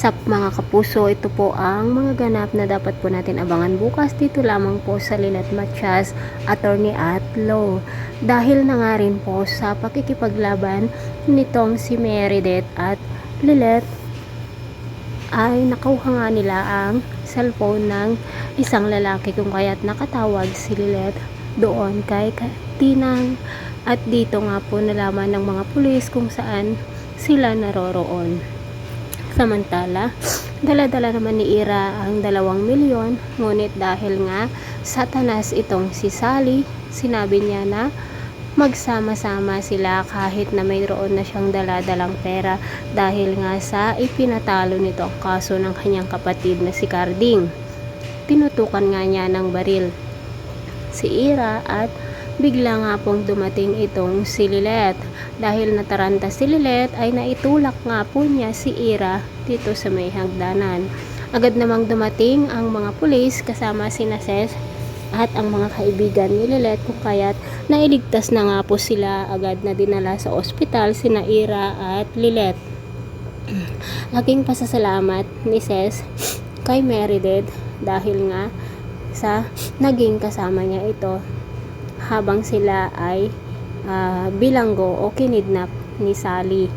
Mga kapuso, ito po ang mga ganap na dapat po natin abangan bukas dito lamang po sa Lilet Matias, Attorney at Law. Dahil na nga rin po sa pakikipaglaban nitong si Meredith at Lilet ay nakuha nga nila ang cellphone ng isang lalaki kung kaya't nakatawag si Lilet doon kay Tinang at dito nga po nalaman ng mga pulis kung saan sila naroroon. Samantala, dala-dala naman ni Ira ang 2 milyon, ngunit dahil nga satanas itong si Sally, sinabi niya na magsama-sama sila kahit na mayroon na siyang dala-dalang pera dahil nga sa ipinatalo nito ang kaso ng kanyang kapatid na si Carding. Tinutukan nga niya ng baril si Ira at bigla nga pong dumating itong si Lilet. Dahil nataranta si Lilet ay naitulak nga po niya si Ira dito sa may hagdanan. Agad namang dumating ang mga pulis kasama si Ses at ang mga kaibigan ni Lilet kung kaya't nailigtas na nga po sila. Agad na dinala sa ospital sina Ira at Lilet. Laging pasasalamat ni Ses kay Meredith dahil nga sa naging kasama niya ito habang sila ay bilanggo o kinidnap ni Sally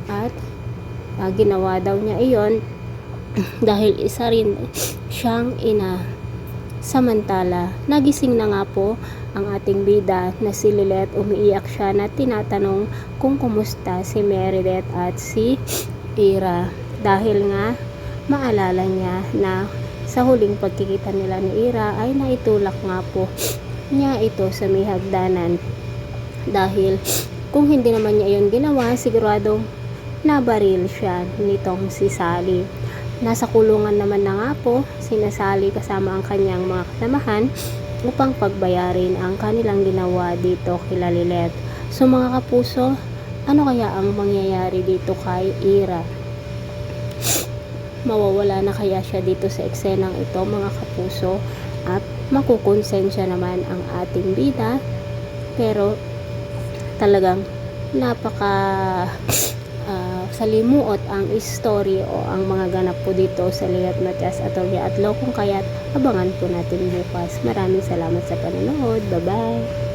at ginawa daw niya iyon dahil isa rin siyang ina. Samantala, nagising na nga po ang ating bida na si Lilet. Umiiyak siya na tinatanong kung kumusta si Meredith at si Ira dahil nga maalala niya na sa huling pagkikita nila ni Ira ay naitulak nga po niya ito sa may hagdanan dahil kung hindi naman niya iyon ginawa, siguradong nabaril siya nitong si Sally. Nasa kulungan naman na nga po sina Sally kasama ang kanyang mga kasamahan upang pagbayarin ang kanilang ginawa dito kila Lilet. So mga kapuso, ano kaya ang mangyayari dito kay Ira? Mawawala na kaya siya dito sa eksenang ito mga kapuso at makukonsensya naman ang ating bida? Pero talagang napaka salimuot ang story o ang mga ganap po dito sa Lilet Matias, Attorney at Law kung kaya't abangan po natin bukas. Maraming salamat sa panonood. Bye bye.